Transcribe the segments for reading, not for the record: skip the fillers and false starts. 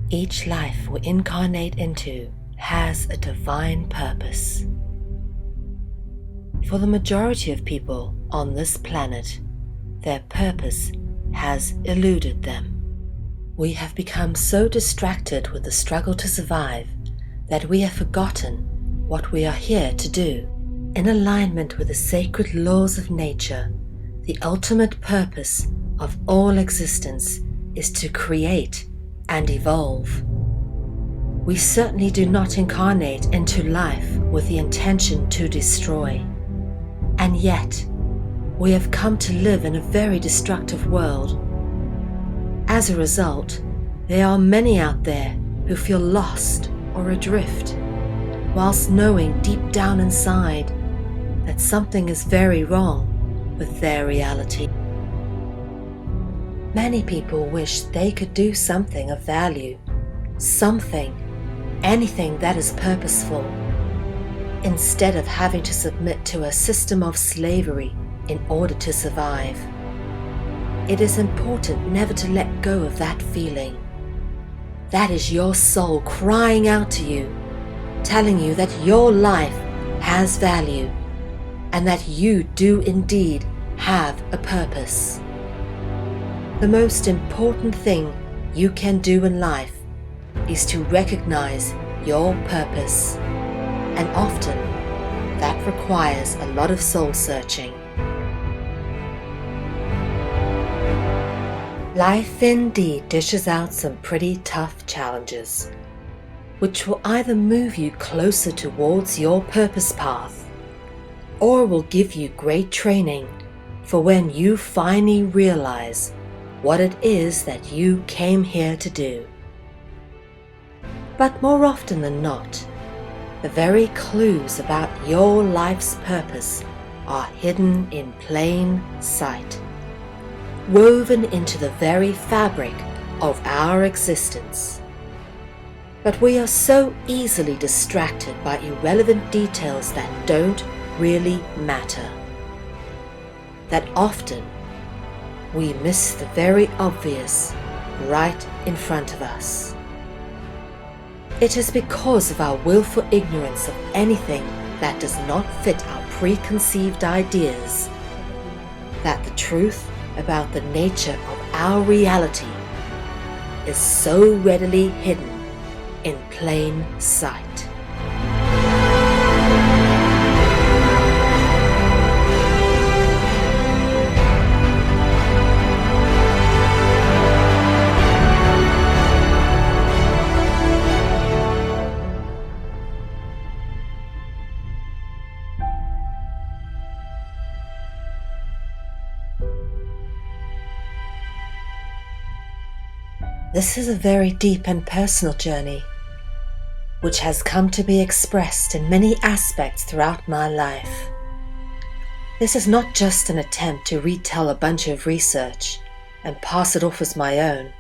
Each life we incarnate into has a divine purpose. For the majority of people on this planet, their purpose has eluded them. We have become so distracted with the struggle to survive that we have forgotten what we are here to do. In alignment with the sacred laws of nature, the ultimate purpose of all existence is to create and evolve. We certainly do not incarnate into life with the intention to destroy. And yet, we have come to live in a very destructive world. As a result, there are many out there who feel lost or adrift, whilst knowing deep down inside that something is very wrong with their reality. Many people wish they could do something of value, anything that is purposeful, instead of having to submit to a system of slavery in order to survive. It is important never to let go of that feeling. That is your soul crying out to you, telling you that your life has value and that you do indeed have a purpose. The most important thing you can do in life is to recognize your purpose, and often that requires a lot of soul searching. Life indeed dishes out some pretty tough challenges, which will either move you closer towards your purpose path, or will give you great training for when you finally realize what it is that you came here to do. But more often than not, the very clues about your life's purpose are hidden in plain sight, woven into the very fabric of our existence. But we are so easily distracted by irrelevant details that don't really matter, that often we miss the very obvious right in front of us. It is because of our willful ignorance of anything that does not fit our preconceived ideas that the truth about the nature of our reality is so readily hidden in plain sight. This is a very deep and personal journey, which has come to be expressed in many aspects throughout my life. This is not just an attempt to retell a bunch of research and pass it off as my own,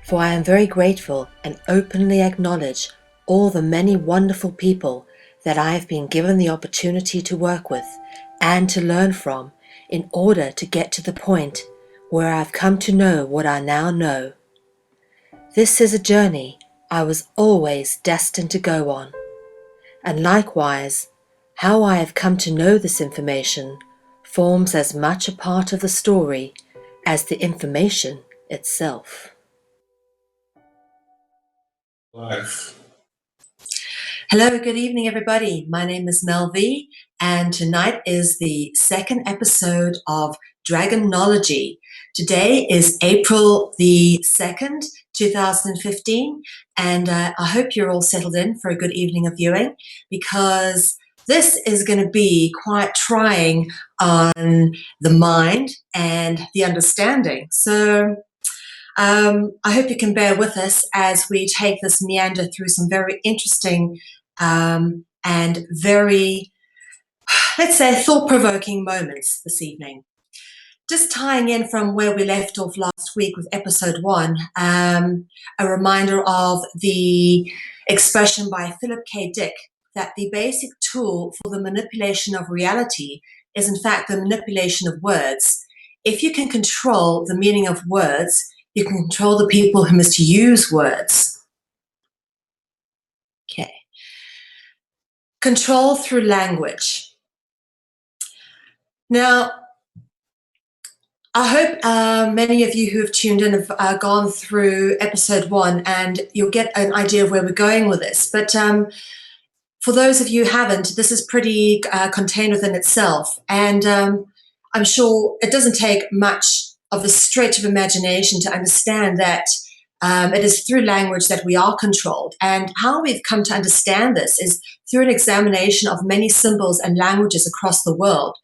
for I am very grateful and openly acknowledge all the many wonderful people that I have been given the opportunity to work with and to learn from in order to get to the point where I've come to know what I now know. This is a journey I was always destined to go on, and likewise, how I have come to know this information forms as much a part of the story as the information itself. Life. Hello, good evening, everybody. My name is Mel V, and tonight is the second episode of Dragonology. Today is April the 2nd, 2015, and I hope you're all settled in for a good evening of viewing, because this is going to be quite trying on the mind and the understanding. So I hope you can bear with us as we take this meander through some very interesting and very, let's say, thought-provoking moments this evening. Just tying in from where we left off last week with episode 1, a reminder of the expression by Philip K. Dick that the basic tool for the manipulation of reality is in fact the manipulation of words. If you can control the meaning of words, you can control the people who misuse words. Control through language. Now, I hope many of you who have tuned in have gone through episode 1 and you'll get an idea of where we're going with this. But for those of you who haven't, this is pretty contained within itself. And I'm sure it doesn't take much of a stretch of imagination to understand that it is through language that we are controlled. And how we've come to understand this is through an examination of many symbols and languages across the world.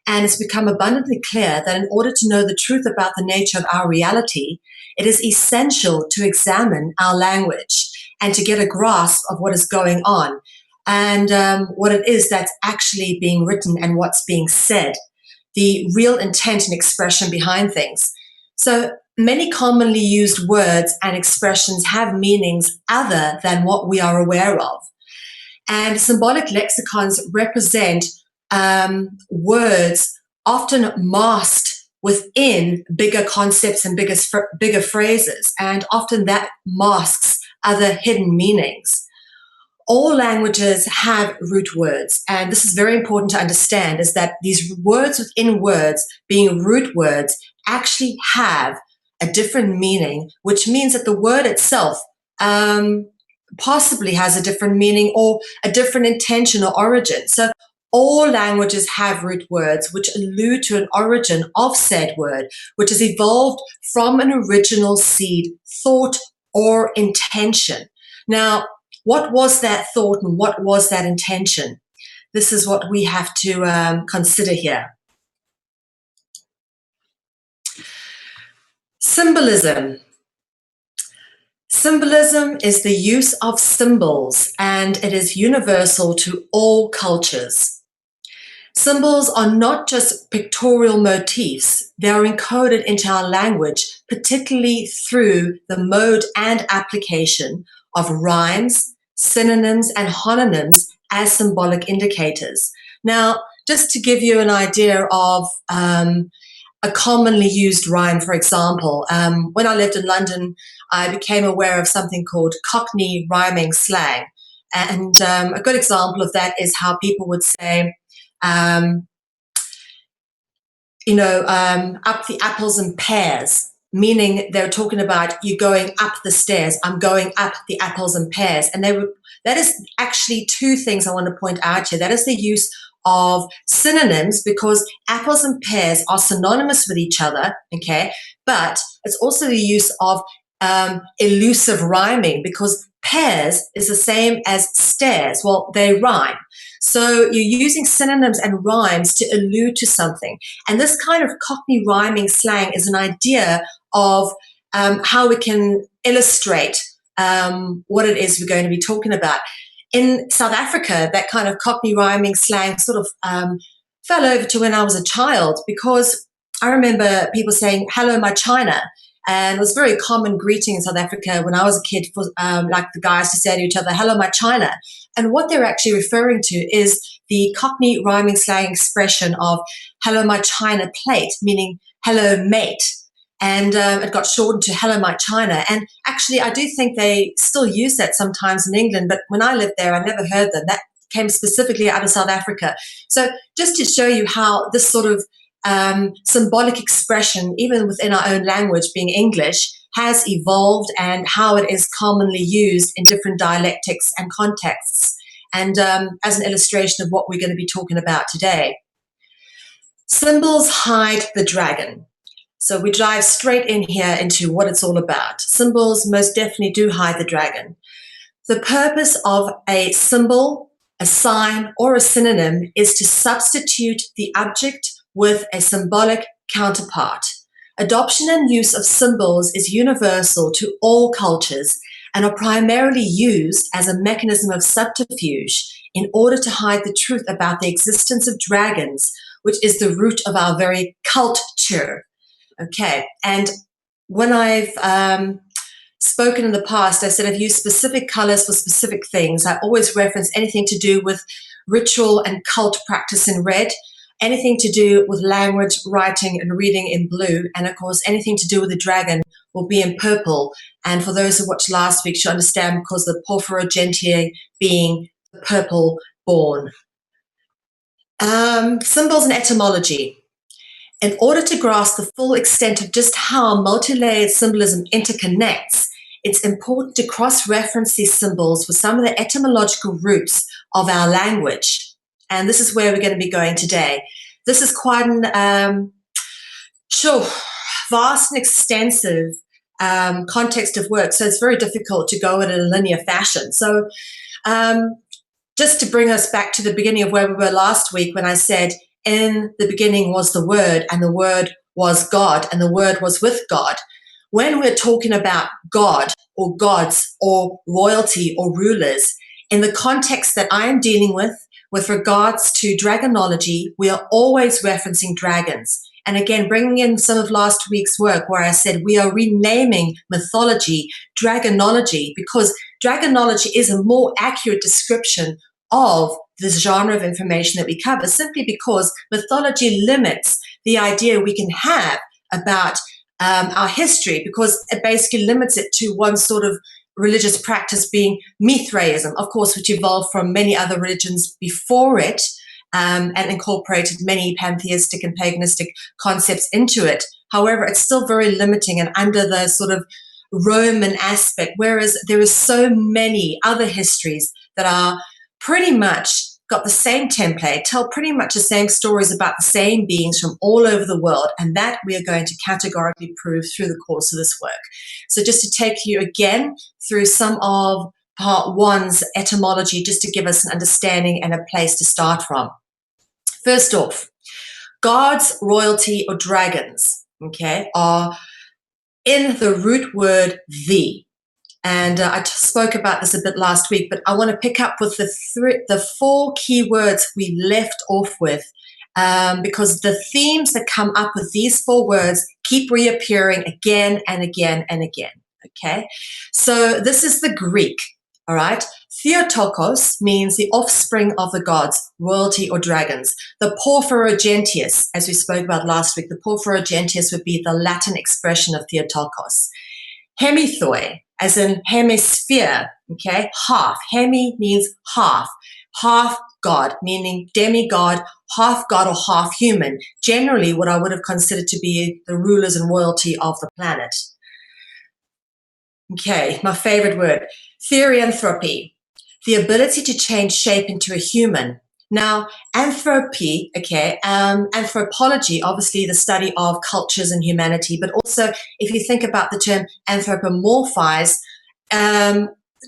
And it's become abundantly clear that in order to know the truth about the nature of our reality, it is essential to examine our language and to get a grasp of what is going on and what it is that's actually being written and what's being said, the real intent and expression behind things. So many commonly used words and expressions have meanings other than what we are aware of. And symbolic lexicons represent words often masked within bigger concepts and bigger phrases, and often that masks other hidden meanings. All languages have root words, and this is very important to understand, is that these words within words, being root words, actually have a different meaning, which means that the word itself possibly has a different meaning or a different intention or origin. So all languages have root words which allude to an origin of said word, which has evolved from an original seed, thought, or intention. Now, what was that thought and what was that intention? This is what we have to consider here. Symbolism. Symbolism is the use of symbols, and it is universal to all cultures. Symbols are not just pictorial motifs, they are encoded into our language, particularly through the mode and application of rhymes, synonyms, and homonyms as symbolic indicators. Now, just to give you an idea of a commonly used rhyme, for example, when I lived in London, I became aware of something called Cockney rhyming slang. And a good example of that is how people would say, up the apples and pears, meaning they're talking about you going up the stairs. I'm going up the apples and pears. And that is actually two things I want to point out here. That is the use of synonyms, because apples and pears are synonymous with each other, okay? But it's also the use of elusive rhyming, because pears is the same as stairs. Well, they rhyme. So you're using synonyms and rhymes to allude to something. And this kind of Cockney rhyming slang is an idea of how we can illustrate what it is we're going to be talking about. In South Africa, that kind of Cockney rhyming slang sort of fell over to when I was a child, because I remember people saying, "Hello, my China." And it was a very common greeting in South Africa when I was a kid, for like the guys to say to each other, "Hello, my China." And what they're actually referring to is the Cockney rhyming slang expression of "hello, my China plate," meaning "hello, mate." And it got shortened to "hello, my China." And actually, I do think they still use that sometimes in England, but when I lived there, I never heard them. That came specifically out of South Africa. So just to show you how this sort of symbolic expression, even within our own language, being English, has evolved, and how it is commonly used in different dialectics and contexts. And as an illustration of what we're going to be talking about today. Symbols hide the dragon. So we dive straight in here into what it's all about. Symbols most definitely do hide the dragon. The purpose of a symbol, a sign, or a synonym is to substitute the object with a symbolic counterpart. Adoption and use of symbols is universal to all cultures and are primarily used as a mechanism of subterfuge in order to hide the truth about the existence of dragons, which is the root of our very culture. Okay, and when I've spoken in the past, I said I've used specific colors for specific things. I always reference anything to do with ritual and cult practice in red, anything to do with language, writing, and reading in blue, and of course anything to do with the dragon will be in purple. And for those who watched last week, you understand, because the Porphyro Gentiae being the purple born. Symbols and etymology. In order to grasp the full extent of just how multi-layered symbolism interconnects, it's important to cross-reference these symbols with some of the etymological roots of our language. And this is where we're going to be going today. This is quite an vast and extensive context of work, so it's very difficult to go in a linear fashion. So just to bring us back to the beginning of where we were last week, when I said, in the beginning was the Word, and the Word was God, and the Word was with God. When we're talking about God or gods or royalty or rulers, in the context that I am dealing with regards to dragonology, we are always referencing dragons. And again, bringing in some of last week's work where I said we are renaming mythology dragonology, because dragonology is a more accurate description of this genre of information that we cover, simply because mythology limits the idea we can have about our history, because it basically limits it to one sort of religious practice, being Mithraism, of course, which evolved from many other religions before it, and incorporated many pantheistic and paganistic concepts into it. However, it's still very limiting and under the sort of Roman aspect, whereas there are so many other histories that are pretty much got the same template, tell pretty much the same stories about the same beings from all over the world, and that we are going to categorically prove through the course of this work. So just to take you again through some of part one's etymology, just to give us an understanding and a place to start from. First off, gods, royalty, or dragons, okay, are in the root word the. And I spoke about this a bit last week, but I want to pick up with the four key words we left off with, because the themes that come up with these four words keep reappearing again and again and again, okay? So this is the Greek, all right? Theotokos means the offspring of the gods, royalty or dragons. The Porphyrogentius, as we spoke about last week, the Porphyrogentius would be the Latin expression of Theotokos. Hemithoi, as in hemisphere, okay, half. Hemi means half. Half God, meaning demigod, half God or half human. Generally, what I would have considered to be the rulers and royalty of the planet. Okay, my favorite word, therianthropy, the ability to change shape into a human. Now, anthropy, okay, anthropology, obviously the study of cultures and humanity, but also if you think about the term anthropomorphize,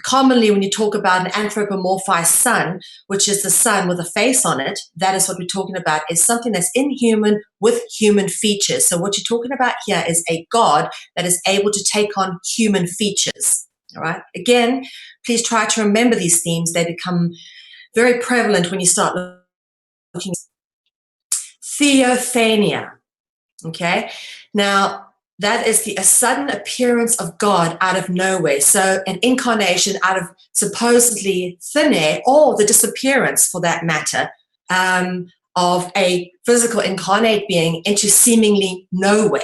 commonly when you talk about an anthropomorphized sun, which is the sun with a face on it, that is what we're talking about, is something that's inhuman with human features. So what you're talking about here is a god that is able to take on human features, all right? Again, please try to remember these themes. They become very prevalent when you start looking. Theophania, okay? Now, that is a sudden appearance of God out of nowhere. So an incarnation out of supposedly thin air, or the disappearance, for that matter, of a physical incarnate being into seemingly nowhere.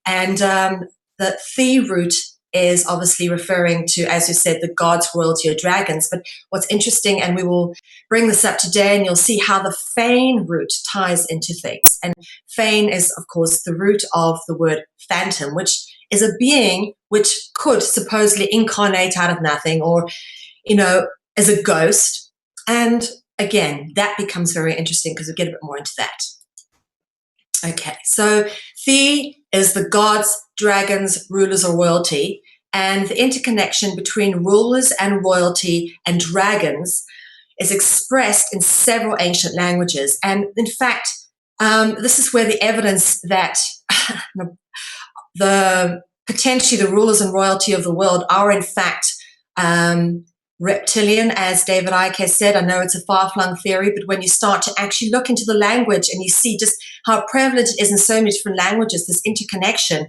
And the the root is obviously referring to, as you said, the gods, royalty, or dragons. But what's interesting, and we will bring this up today, and you'll see how the feign root ties into things. And feign is, of course, the root of the word phantom, which is a being which could supposedly incarnate out of nothing, or, you know, as a ghost. And again, that becomes very interesting because we'll get a bit more into that. Okay, so The is the gods, dragons, rulers, or royalty, and the interconnection between rulers and royalty and dragons is expressed in several ancient languages. And in fact, this is where the evidence that potentially the rulers and royalty of the world are in fact reptilian, as David Icke has said. I know it's a far-flung theory, but when you start to actually look into the language and you see just how prevalent it is in so many different languages, this interconnection,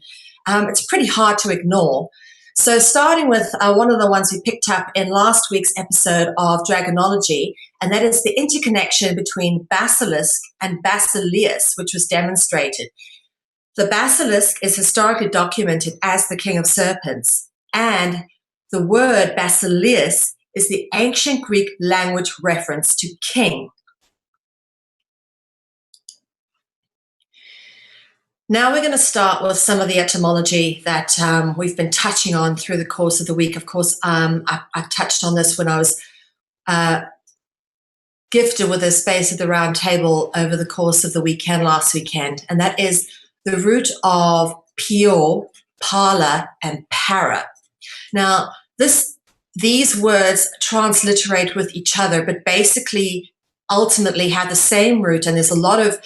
it's pretty hard to ignore. So starting with one of the ones we picked up in last week's episode of Dragonology, and that is the interconnection between basilisk and basileus, which was demonstrated. The basilisk is historically documented as the king of serpents, and the word basileus is the ancient Greek language reference to king. Now we're going to start with some of the etymology that we've been touching on through the course of the week. Of course, I touched on this when I was gifted with a space at the round table over the course of the weekend, last weekend, and that is the root of pior, parla, and para. Now, these words transliterate with each other, but basically, ultimately have the same root, and there's a lot of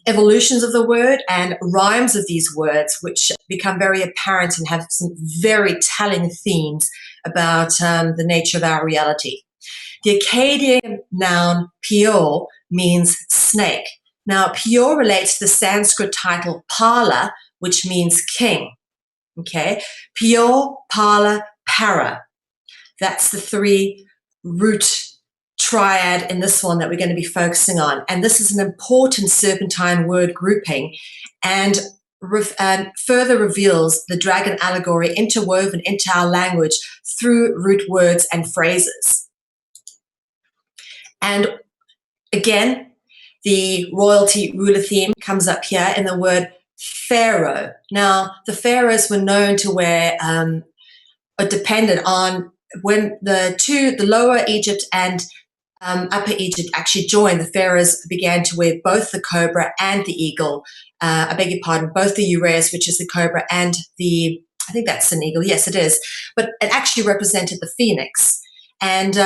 evolutions of the word and rhymes of these words, which become very apparent and have some very telling themes about the nature of our reality. The Akkadian noun pior means snake. Now, pior relates to the Sanskrit title pala, which means king. Okay, pior, pala, para. That's the three root triad in this one that we're going to be focusing on. And this is an important serpentine word grouping and further reveals the dragon allegory interwoven into our language through root words and phrases. And again, the royalty ruler theme comes up here in the word pharaoh. Now, the pharaohs were known to wear, or depended on when the lower Egypt and Upper Egypt actually joined, the pharaohs began to wear both the cobra and the eagle. I beg your pardon, both the uraeus, which is the cobra, and I think that's an eagle. Yes, it is. But it actually represented the phoenix. And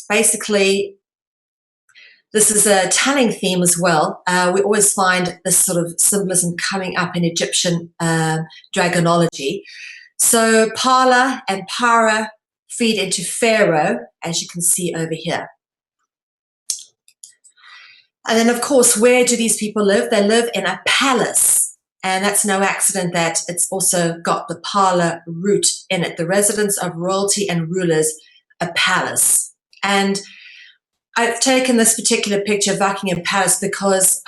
basically, this is a telling theme as well. We always find this sort of symbolism coming up in Egyptian dragonology. So pala and para feed into pharaoh, as you can see over here. And then, of course, where do these people live? They live in a palace. And that's no accident that it's also got the pala root in it. The residence of royalty and rulers, a palace. And I've taken this particular picture of Buckingham Palace because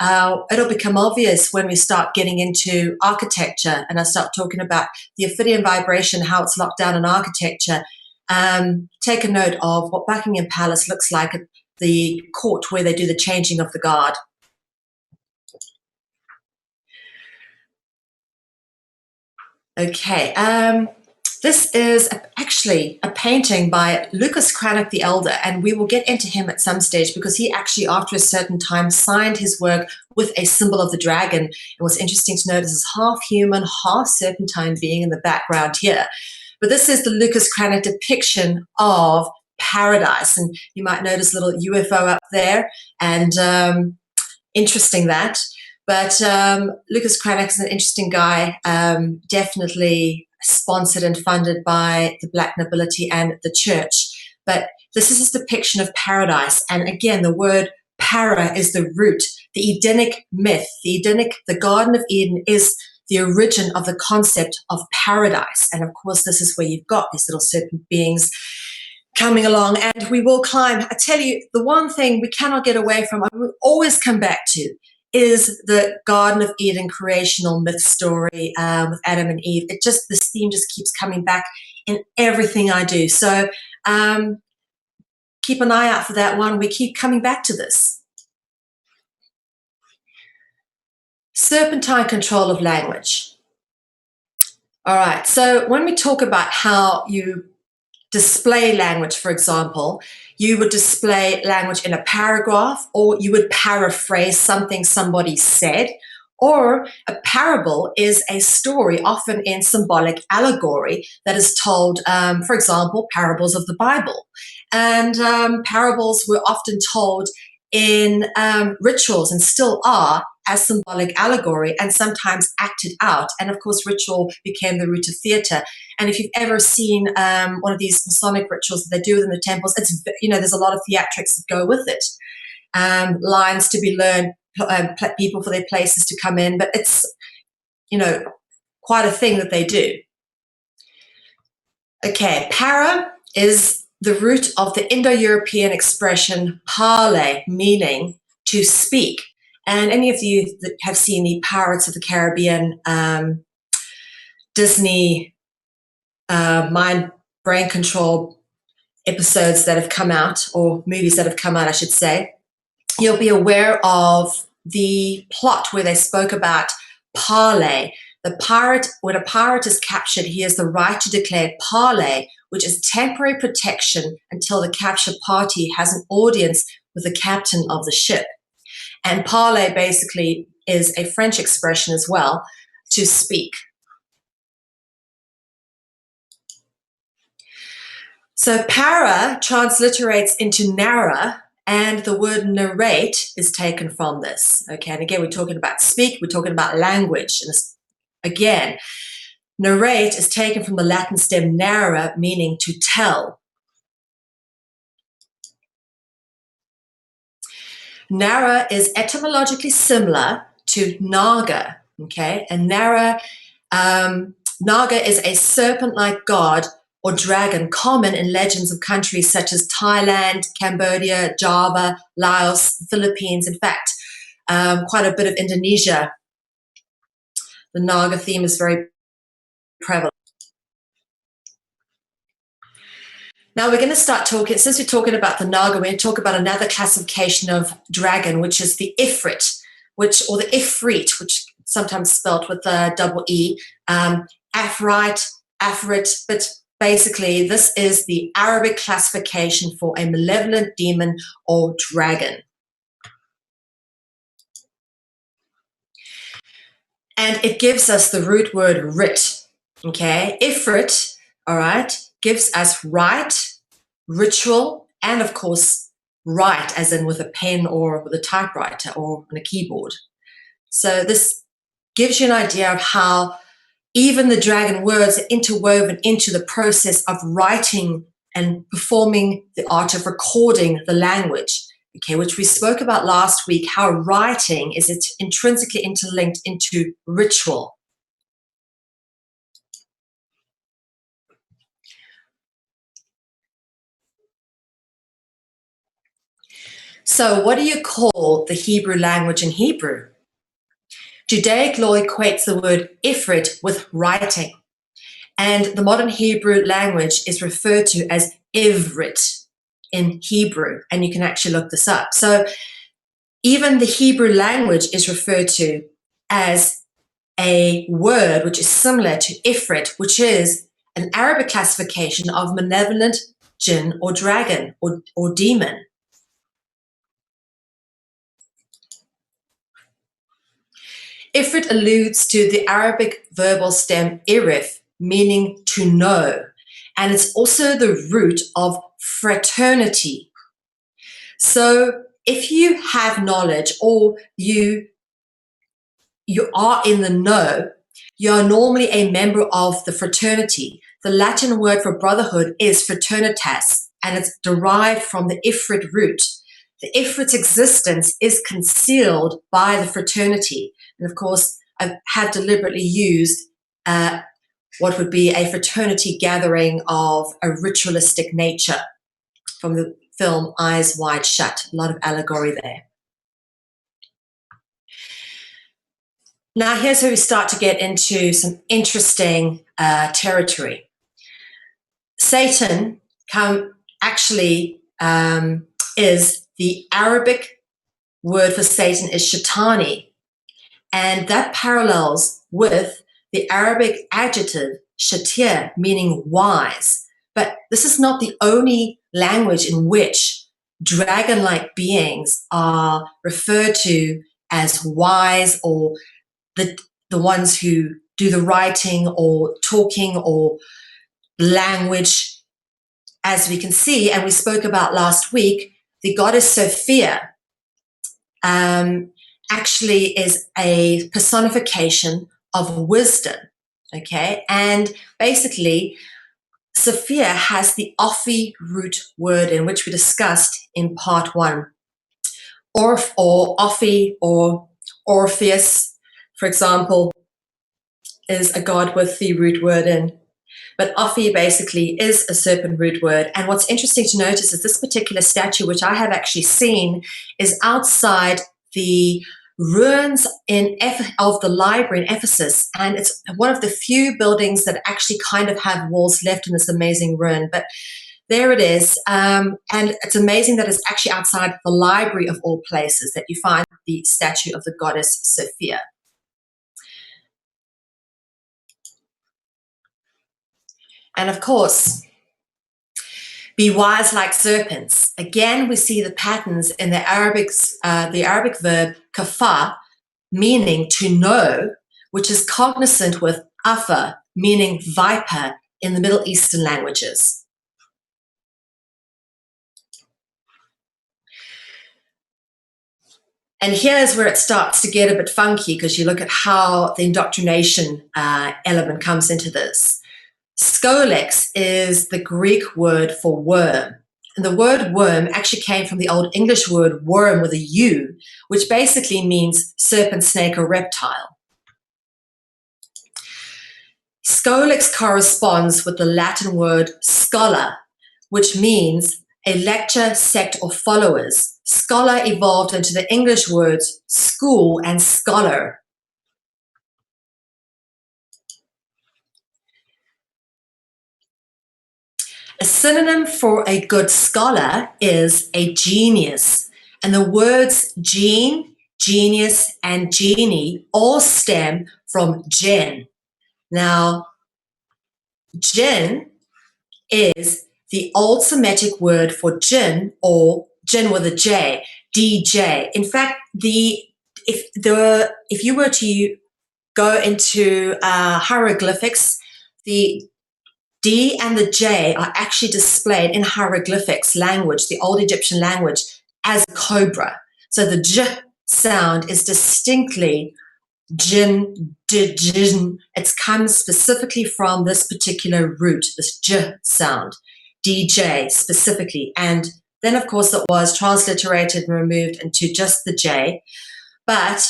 it'll become obvious when we start getting into architecture and I start talking about the Ophidian vibration, how it's locked down in architecture. Take a note of what Buckingham Palace looks like at the court where they do the changing of the guard. Okay, this is actually a painting by Lucas Cranach the Elder, and we will get into him at some stage because he actually, after a certain time, signed his work with a symbol of the dragon. And what's interesting to note is this half human, half serpentine being in the background here. But this is the Lucas Cranach depiction of paradise, and you might notice a little UFO up there, and interesting that. But Lucas Cranach is an interesting guy, definitely sponsored and funded by the black nobility and the church. But this is his depiction of paradise, and again, the word para is the root. The Edenic myth, the Garden of Eden is the origin of the concept of paradise. And of course, this is where you've got these little serpent beings coming along, and we will climb. I tell you, the one thing we cannot get away from, and we always come back to, is the Garden of Eden creational myth story with Adam and Eve. This theme just keeps coming back in everything I do. So keep an eye out for that one. We keep coming back to this. Serpentine control of language. All right, so when we talk about how you display language, for example, you would display language in a paragraph, or you would paraphrase something somebody said, or a parable is a story, often in symbolic allegory, that is told, for example, parables of the Bible. And parables were often told in rituals, and still are, as symbolic allegory, and sometimes acted out. And of course, ritual became the root of theater. And if you've ever seen one of these Masonic rituals that they do within the temples, it's, there's a lot of theatrics that go with it. Lines to be learned, people for their places to come in, but it's, quite a thing that they do. Okay, para is the root of the Indo-European expression parle, meaning to speak. And any of you that have seen the Pirates of the Caribbean Disney mind brain control episodes that have come out, or movies that have come out, I should say, you'll be aware of the plot where they spoke about parley. The pirate, when a pirate is captured, he has the right to declare parley, which is temporary protection until the captured party has an audience with the captain of the ship. And parley basically is a French expression as well, to speak. So para transliterates into narra, and the word narrate is taken from this. Okay, and again, we're talking about speak, we're talking about language. And this, again, narrate is taken from the Latin stem narra, meaning to tell. Narra is etymologically similar to naga, okay? And naga is a serpent-like god or dragon common in legends of countries such as Thailand, Cambodia, Java, Laos, Philippines. In fact, quite a bit of Indonesia. The naga theme is very prevalent. Now we're going to start talking, since we're talking about the naga, we're going to talk about another classification of dragon, which is the ifrit, or the ifrit, which sometimes spelled with a double E, Afrit, but basically this is the Arabic classification for a malevolent demon or dragon. And it gives us the root word rit, okay? Ifrit, all right, gives us right, ritual, and of course, write, as in with a pen or with a typewriter or on a keyboard. So this gives you an idea of how even the dragon words are interwoven into the process of writing and performing the art of recording the language, okay, which we spoke about last week, how writing is intrinsically interlinked into ritual. So what do you call the Hebrew language in Hebrew? Judaic law equates the word ifrit with writing, and the modern Hebrew language is referred to as ivrit in Hebrew, and you can actually look this up. So even the Hebrew language is referred to as a word which is similar to ifrit, which is an Arabic classification of malevolent jinn or dragon or demon. Ifrit alludes to the Arabic verbal stem irif, meaning to know, and it's also the root of fraternity. So if you have knowledge or you are in the know, you are normally a member of the fraternity. The Latin word for brotherhood is fraternitas, and it's derived from the Ifrit root. The Ifrit's existence is concealed by the fraternity. And of course, I have deliberately used what would be a fraternity gathering of a ritualistic nature from the film Eyes Wide Shut. A lot of allegory there. Now, here's where we start to get into some interesting territory. Satan is the Arabic word for Satan is shaitani, and that parallels with the Arabic adjective shatir, meaning wise. But this is not the only language in which dragon-like beings are referred to as wise, or the ones who do the writing or talking or language. As we can see, and we spoke about last week, the goddess Sophia actually is a personification of wisdom, okay? And basically, Sophia has the Ophi root word in which we discussed in part 1. Orph or Ophi or Orpheus, for example, is a god with the root word in. But Ophi basically is a serpent root word. And what's interesting to notice is this particular statue, which I have actually seen, is outside the ruins of the library in Ephesus. And it's one of the few buildings that actually kind of have walls left in this amazing ruin. But there it is. And it's amazing that it's actually outside the library of all places that you find the statue of the goddess Sophia. And of course, be wise like serpents. Again, we see the patterns in the Arabic verb kafa, meaning to know, which is cognizant with afa, meaning viper in the Middle Eastern languages. And here's where it starts to get a bit funky, because you look at how the indoctrination element comes into this. Scolex is the Greek word for worm. And the word worm actually came from the Old English word worm with a U, which basically means serpent, snake, or reptile. Scolex corresponds with the Latin word schola, which means a lecture, sect, or followers. Scholar evolved into the English words school and scholar. A synonym for a good scholar is a genius. And the words gene, genius, and genie all stem from jinn. Now, jinn is the old Semitic word for jinn, or jinn with a J, DJ. In fact, if you were to go into hieroglyphics, the D and the J are actually displayed in hieroglyphics language, the old Egyptian language, as a cobra. So the J sound is distinctly jinn, jinn. It comes specifically from this particular root, this J sound, DJ specifically. And then, of course, it was transliterated and removed into just the J. But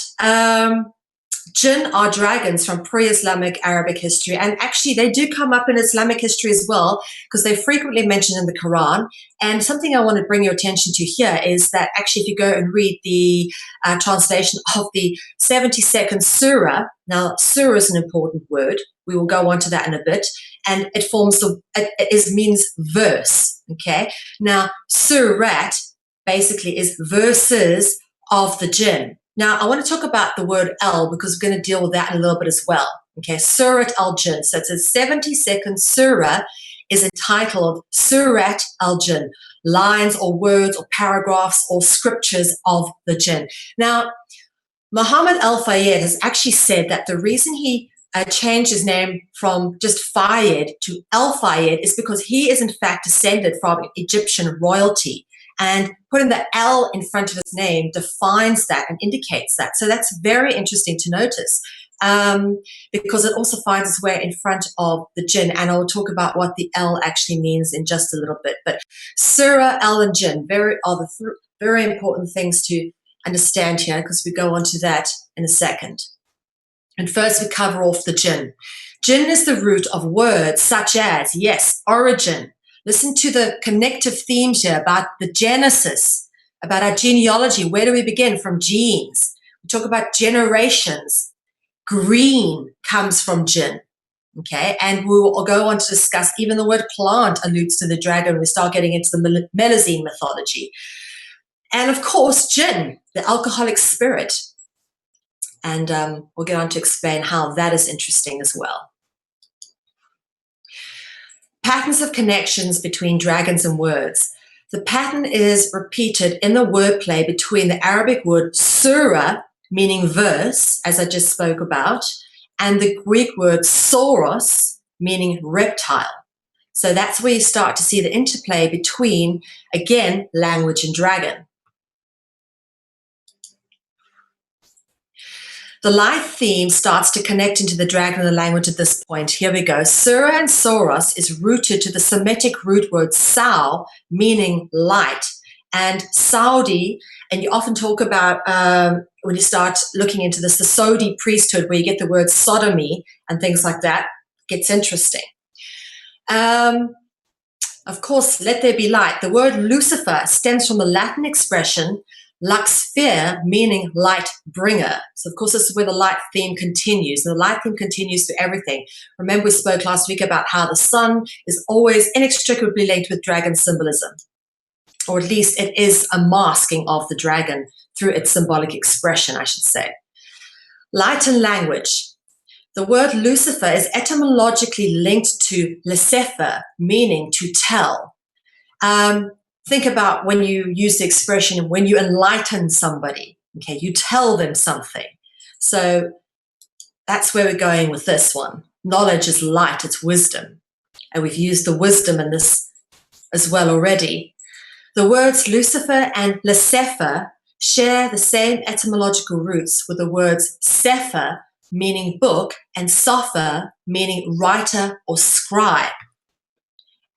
jinn are dragons from pre-Islamic Arabic history, and actually they do come up in Islamic history as well, because they're frequently mentioned in the Quran. And something I want to bring your attention to here is that actually if you go and read the translation of the 72nd surah, now surah is an important word, we will go on to that in a bit, and it means verse, okay? Now surat basically is verses of the jinn. Now, I want to talk about the word al, because we're going to deal with that in a little bit as well. Okay, Surat al-Jinn. So it's a 72nd surah is entitled Surat al-Jinn, lines or words or paragraphs or scriptures of the jinn. Now, Muhammad al-Fayed has actually said that the reason he changed his name from just Fayed to al-Fayed is because he is in fact descended from Egyptian royalty. And putting the L in front of his name defines that and indicates that. So that's very interesting to notice, because it also finds its way in front of the jinn. And I'll talk about what the L actually means in just a little bit. But surah, L, and jinn are the very important things to understand here, because we go on to that in a second. And first we cover off the jinn. Jinn is the root of words such as, yes, origin. Listen to the connective themes here about the genesis, about our genealogy. Where do we begin? From genes. We talk about generations. Green comes from jinn, okay? And we will go on to discuss even the word plant alludes to the dragon. We start getting into the Melazine mythology. And of course, jinn, the alcoholic spirit. And we'll get on to explain how that is interesting as well. Patterns of connections between dragons and words. The pattern is repeated in the wordplay between the Arabic word surah, meaning verse, as I just spoke about, and the Greek word sauros, meaning reptile. So that's where you start to see the interplay between, again, language and dragon. The life theme starts to connect into the dragon and the language at this point. Here we go. Surah and Soros is rooted to the Semitic root word sau, meaning light, and Saudi, and you often talk about, when you start looking into this, the Saudi priesthood, where you get the word sodomy and things like that, gets interesting. Of course, let there be light. The word Lucifer stems from the Latin expression Luxfer, meaning light bringer. So, of course, this is where the light theme continues. And the light theme continues to everything. Remember, we spoke last week about how the sun is always inextricably linked with dragon symbolism, or at least it is a masking of the dragon through its symbolic expression, I should say. Light and language. The word Lucifer is etymologically linked to Lesefer, meaning to tell. Think about when you use the expression, when you enlighten somebody, okay, you tell them something. So that's where we're going with this one. Knowledge is light, it's wisdom. And we've used the wisdom in this as well already. The words Lucifer and Lesefer share the same etymological roots with the words Sefer, meaning book, and Sofer, meaning writer or scribe.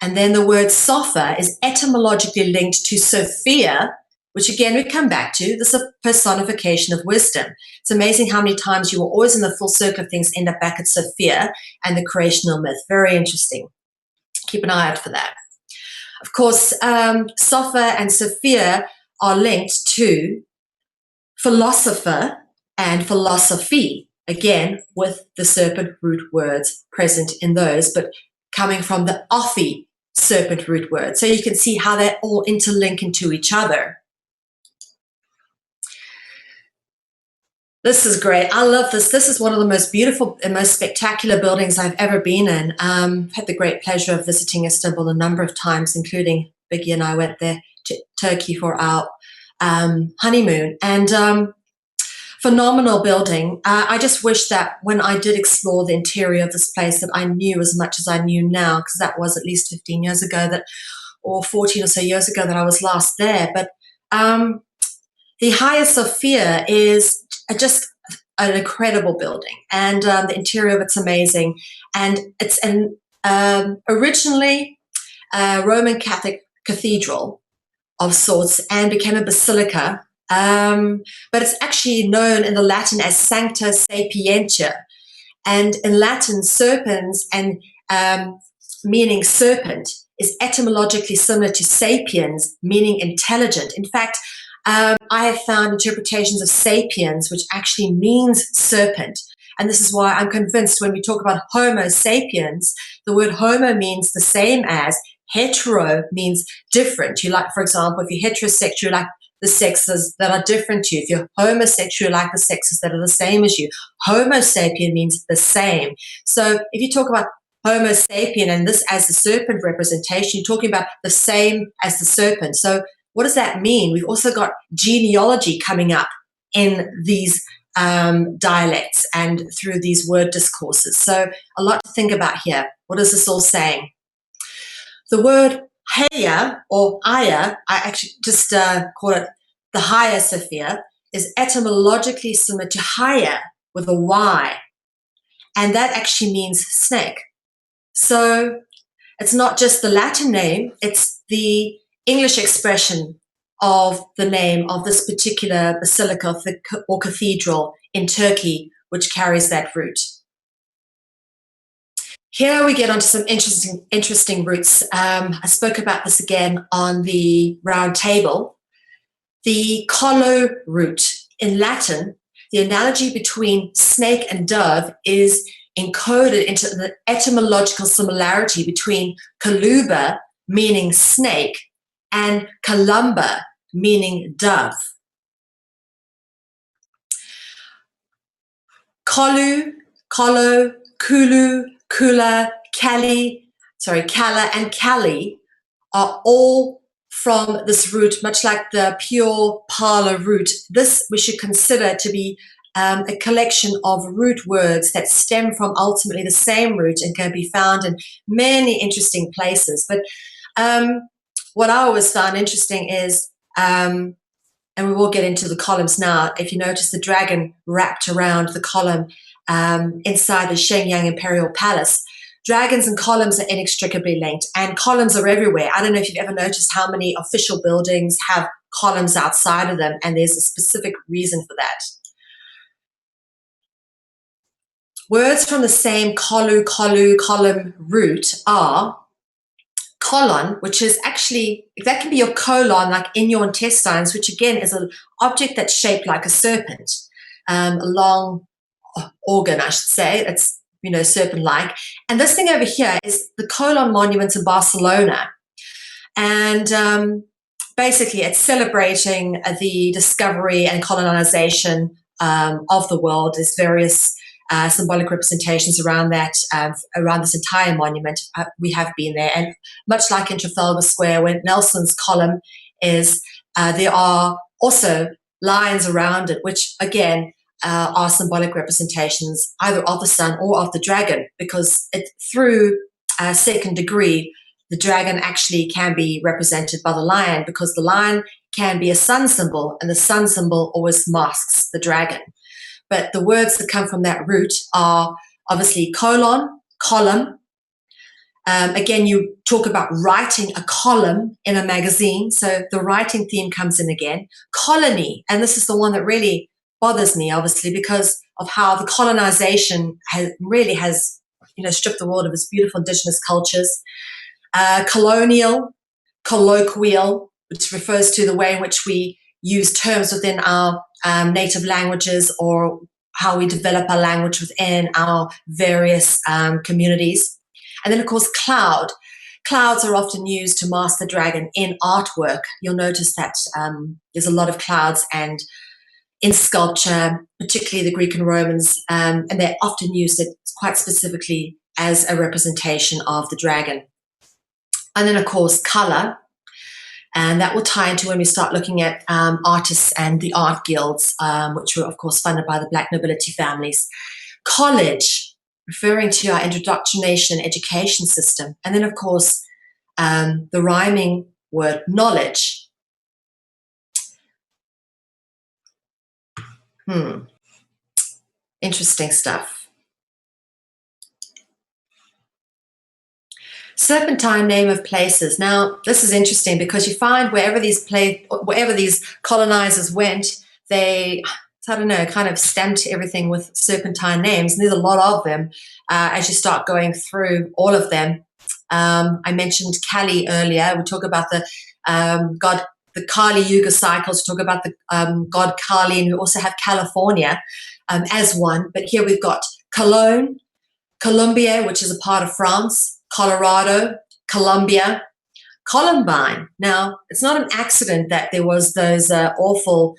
And then the word Sofer is etymologically linked to Sophia, which again we come back to. This is a personification of wisdom. It's amazing how many times you will always in the full circle of things end up back at Sophia and the creational myth. Very interesting. Keep an eye out for that. Of course, Sofer and Sophia are linked to philosopher and philosophy, again with the serpent root words present in those, but coming from the Ophi serpent root word. So you can see how they all interlink into each other. This is great. I love this. This is one of the most beautiful and most spectacular buildings I've ever been in. I've had the great pleasure of visiting Istanbul a number of times, including Biggie and I went there to Turkey for our honeymoon. And phenomenal building. I just wish that when I did explore the interior of this place that I knew as much as I knew now, because that was at least 15 years ago that, or 14 or so years ago that I was last there. But the Hagia Sophia is just an incredible building, and the interior of it's amazing. And it's an originally a Roman Catholic cathedral of sorts and became a basilica. But it's actually known in the Latin as Sancta Sapientia. And in Latin, serpens and meaning serpent is etymologically similar to sapiens, meaning intelligent. In fact, I have found interpretations of sapiens, which actually means serpent. And this is why I'm convinced when we talk about Homo sapiens, the word Homo means the same as hetero means different. You like, for example, if you're heterosexual, you like the sexes that are different to you. If you're homosexual, you like the sexes that are the same as you. Homo sapien means the same. So if you talk about Homo sapien and this as the serpent representation, you're talking about the same as the serpent. So what does that mean? We've also got genealogy coming up in these dialects and through these word discourses. So a lot to think about here. What is this all saying? The word Hagia or Aya, I actually just call it the Hagia Sophia, is etymologically similar to Haya with a Y. And that actually means snake. So it's not just the Latin name, it's the English expression of the name of this particular basilica or cathedral in Turkey, which carries that root. Here we get onto some interesting roots. I spoke about this again on the round table. The collo root in Latin, the analogy between snake and dove is encoded into the etymological similarity between coluba, meaning snake, and columba, meaning dove. Collu, collo, kulu, kula, kali, kala, and kali are all from this root, much like the pure Pala root. This we should consider to be a collection of root words that stem from ultimately the same root and can be found in many interesting places. But what I always found interesting is, and we will get into the columns now, if you notice the dragon wrapped around the column inside the Shenyang Imperial Palace. Dragons and columns are inextricably linked, and columns are everywhere. I don't know if you've ever noticed how many official buildings have columns outside of them, and there's a specific reason for that. Words from the same column root are colon, which is actually, that can be your colon, like in your intestines, which again is an object that's shaped like a serpent, a long organ, I should say. It's, serpent-like. And this thing over here is the colon monument in Barcelona. And basically it's celebrating the discovery and colonization of the world. There's various symbolic representations around that, around this entire monument. We have been there, and much like in Trafalgar Square, where Nelson's column is, there are also lines around it, which again are symbolic representations either of the sun or of the dragon, because through second degree, the dragon actually can be represented by the lion, because the lion can be a sun symbol, and the sun symbol always masks the dragon. But the words that come from that root are obviously colon, column. Again, you talk about writing a column in a magazine, so the writing theme comes in again. Colony, and this is the one that really bothers me, obviously, because of how the colonization has stripped the world of its beautiful indigenous cultures. Colonial, colloquial, which refers to the way in which we use terms within our native languages, or how we develop our language within our various communities. And then, of course, cloud. Clouds are often used to mask the dragon in artwork. You'll notice that there's a lot of clouds and in sculpture, particularly the Greek and Romans, and they're often used quite specifically as a representation of the dragon. And then, of course, color. And that will tie into when we start looking at artists and the art guilds, which were, of course, funded by the Black nobility families. College, referring to our indoctrination education system. And then, of course, the rhyming word knowledge. Interesting stuff. Serpentine name of places. Now, this is interesting because you find wherever these colonizers went, they, I don't know, kind of stamped everything with serpentine names. And there's a lot of them as you start going through all of them. I mentioned Kali earlier. We talk about the Kali Yuga cycles. We talk about the god Kali, and we also have California as one. But here we've got Cologne, Colombia, which is a part of France, Colorado, Columbia, Columbine. Now, it's not an accident that there was those awful,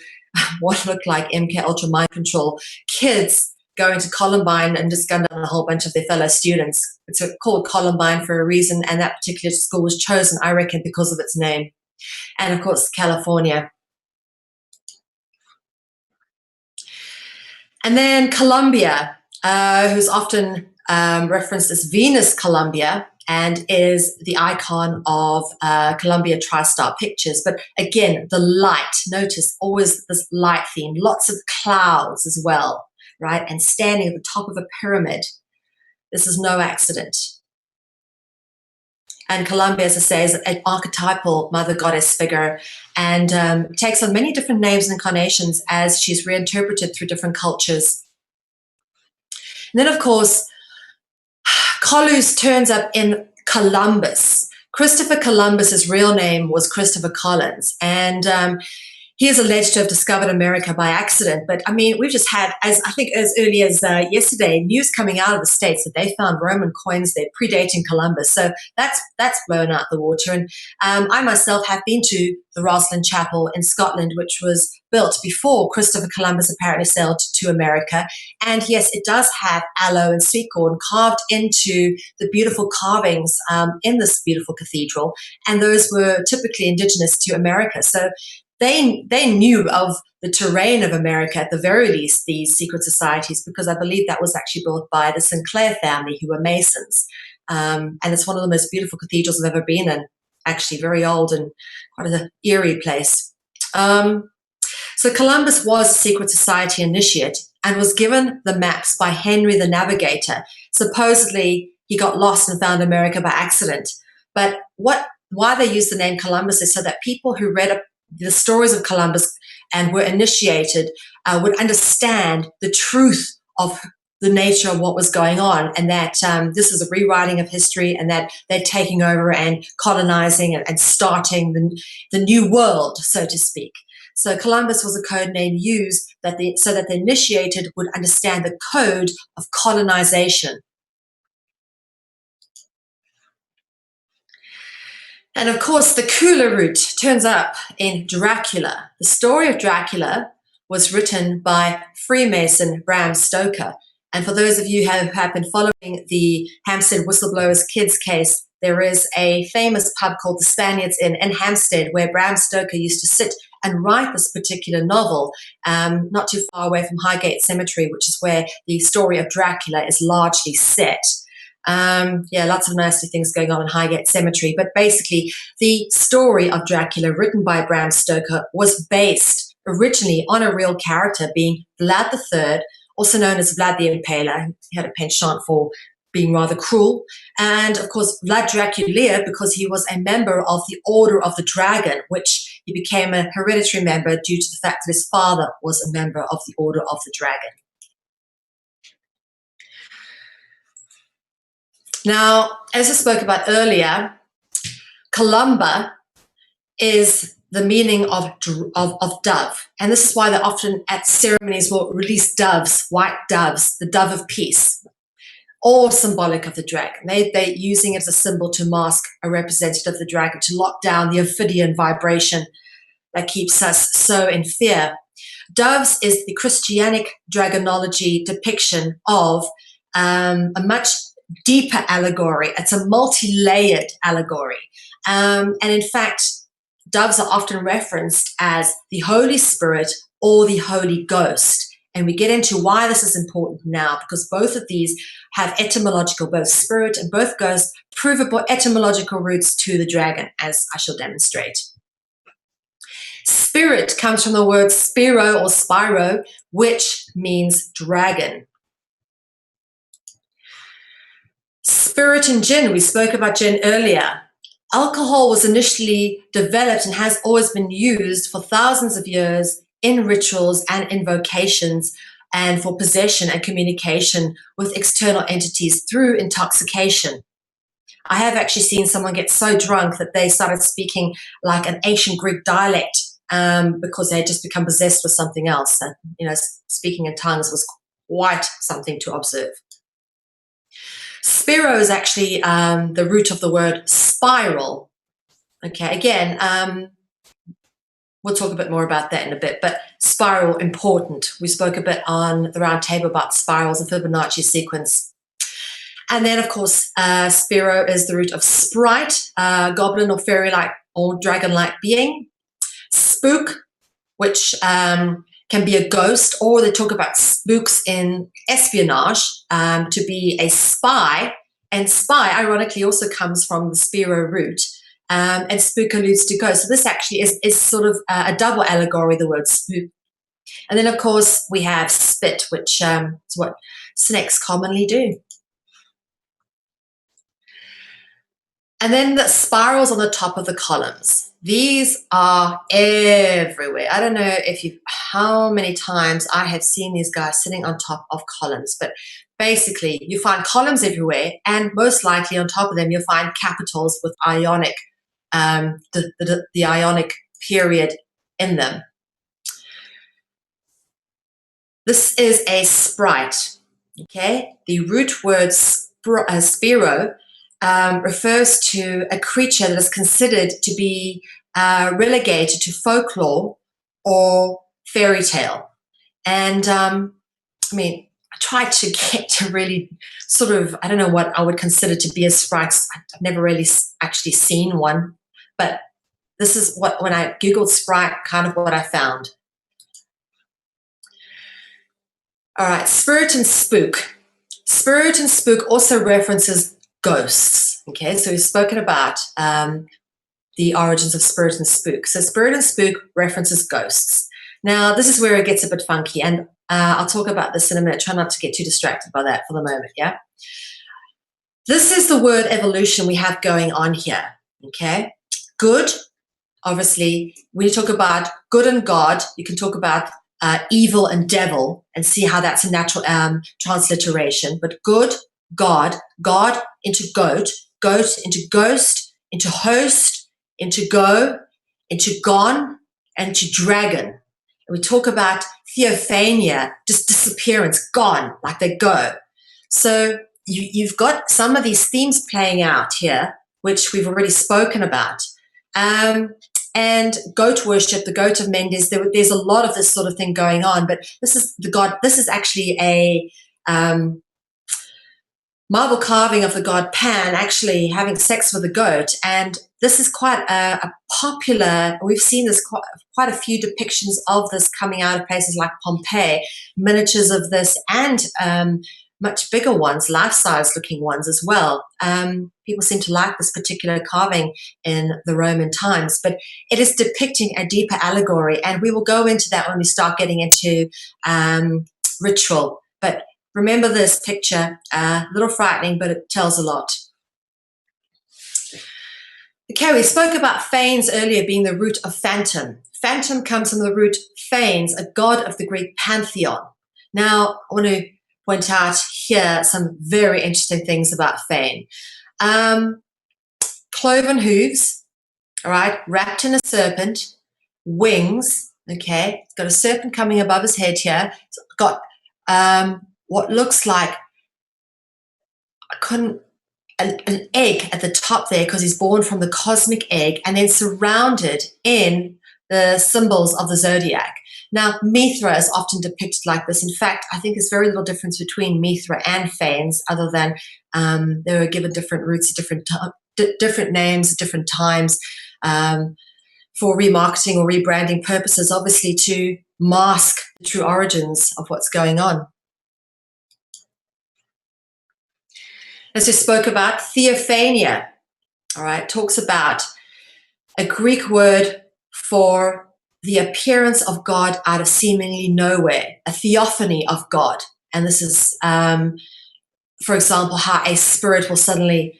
what looked like MK Ultra mind control kids going to Columbine and just gunned down a whole bunch of their fellow students. It's called Columbine for a reason, and that particular school was chosen, I reckon, because of its name. And, of course, California. And then Columbia, who's often referenced as Venus Columbia, and is the icon of Columbia TriStar Pictures. But again, the light, notice always this light theme, lots of clouds as well, right? And standing at the top of a pyramid. This is no accident. And Columbia, as I say, is an archetypal mother goddess figure, and takes on many different names and incarnations as she's reinterpreted through different cultures. And then, of course, Colus turns up in Columbus. Christopher Columbus's real name was Christopher Collins, and he is alleged to have discovered America by accident. But I mean, we've just had, as early as yesterday, news coming out of the States that they found Roman coins there predating Columbus. So that's blown out the water. And I myself have been to the Rosslyn Chapel in Scotland, which was built before Christopher Columbus apparently sailed to America. And yes, it does have aloe and sweet corn carved into the beautiful carvings in this beautiful cathedral. And those were typically indigenous to America. So they knew of the terrain of America, at the very least, these secret societies, because I believe that was actually built by the Sinclair family, who were Masons. And it's one of the most beautiful cathedrals I've ever been in, actually, very old and quite an eerie place. So Columbus was a secret society initiate and was given the maps by Henry the Navigator. Supposedly, he got lost and found America by accident. But why they used the name Columbus is so that people who read the stories of Columbus and were initiated would understand the truth of the nature of what was going on, and that this is a rewriting of history, and that they're taking over and colonizing and starting the new world, so to speak. So Columbus was a code name used so that the initiated would understand the code of colonization. And of course, the Kula root turns up in Dracula. The story of Dracula was written by Freemason Bram Stoker. And for those of you who have been following the Hampstead Whistleblowers Kids case, there is a famous pub called the Spaniards Inn in Hampstead where Bram Stoker used to sit and write this particular novel, not too far away from Highgate Cemetery, which is where the story of Dracula is largely set. Lots of nasty things going on in Highgate Cemetery. But basically, the story of Dracula, written by Bram Stoker, was based originally on a real character being Vlad III, also known as Vlad the Impaler. He had a penchant for being rather cruel. And of course, Vlad Dracula, because he was a member of the Order of the Dragon, which he became a hereditary member due to the fact that his father was a member of the Order of the Dragon. Now, as I spoke about earlier, Columba is the meaning of dove. And this is why they often at ceremonies will release doves, white doves, the dove of peace, or symbolic of the dragon. They're using it as a symbol to mask a representative of the dragon, to lock down the Ophidian vibration that keeps us so in fear. Doves is the Christianic dragonology depiction of a much deeper allegory. It's a multi-layered allegory. And in fact, doves are often referenced as the Holy Spirit or the Holy Ghost. And we get into why this is important now, because both of these have etymological, both spirit and both ghost, provable etymological roots to the dragon, as I shall demonstrate. Spirit comes from the word spiro or spiro, which means dragon. Spirit and gin, we spoke about gin earlier. Alcohol was initially developed and has always been used for thousands of years in rituals and invocations and for possession and communication with external entities through intoxication. I have actually seen someone get so drunk that they started speaking like an ancient Greek dialect because they had just become possessed with something else. And, speaking in tongues was quite something to observe. Spiro is actually the root of the word spiral. Okay, again, we'll talk a bit more about that in a bit, but spiral, important. We spoke a bit on the round table about spirals and Fibonacci sequence. And then, of course, Spiro is the root of sprite, goblin or fairy-like or dragon-like being. Spook, which can be a ghost, or they talk about spooks in espionage, to be a spy. And spy, ironically, also comes from the Spiro root. And spook alludes to ghost. So this actually is sort of a double allegory, the word spook. And then, of course, we have spit, which is what snakes commonly do. And then the spirals on the top of the columns. These are everywhere. I don't know how many times I have seen these guys sitting on top of columns, but basically you find columns everywhere, and most likely on top of them you'll find capitals with Ionic, the Ionic period in them. This is a sprite, okay? The root word spiro refers to a creature that is considered to be relegated to folklore or fairy tale. And I tried to get to really sort of, I don't know what I would consider to be a sprite. I've never really actually seen one, but this is what, when I Googled sprite, kind of what I found. All right, spirit and spook. Spirit and spook also references ghosts. Okay, so we've spoken about the origins of spirit and spook. So spirit and spook references ghosts. Now, this is where it gets a bit funky, and I'll talk about this in a minute. Try not to get too distracted by that for the moment, yeah? This is the word evolution we have going on here, okay? Good, obviously, when you talk about good and God, you can talk about evil and devil, and see how that's a natural transliteration. But good, God, God into goat, goat into ghost, into host, into go, into gone, and to dragon. And we talk about theophania, just disappearance, gone, like they go. So you've got some of these themes playing out here, which we've already spoken about. And goat worship, the goat of Mendes, there's a lot of this sort of thing going on, but this is actually a marble carving of the god Pan actually having sex with a goat. And this is quite a popular, we've seen this quite a few depictions of this coming out of places like Pompeii, miniatures of this, and much bigger ones, life-size looking ones as well. People seem to like this particular carving in the Roman times, but it is depicting a deeper allegory, and we will go into that when we start getting into ritual. But remember this picture, a little frightening, but it tells a lot. Okay, we spoke about Phanes earlier being the root of phantom. Phantom comes from the root Phanes, a god of the Greek pantheon. Now, I want to point out here some very interesting things about Phane. Cloven hooves, all right, wrapped in a serpent, wings, okay, it's got a serpent coming above his head here. It's got what looks like an egg at the top there, because he's born from the cosmic egg, and then surrounded in the symbols of the zodiac. Now, Mithra is often depicted like this. In fact, I think there's very little difference between Mithra and Phanes, other than they were given different roots at different names at different times for remarketing or rebranding purposes, obviously to mask the true origins of what's going on. As we spoke about, theophania, all right, talks about a Greek word for the appearance of God out of seemingly nowhere, a theophany of God. And this is, for example, how a spirit will suddenly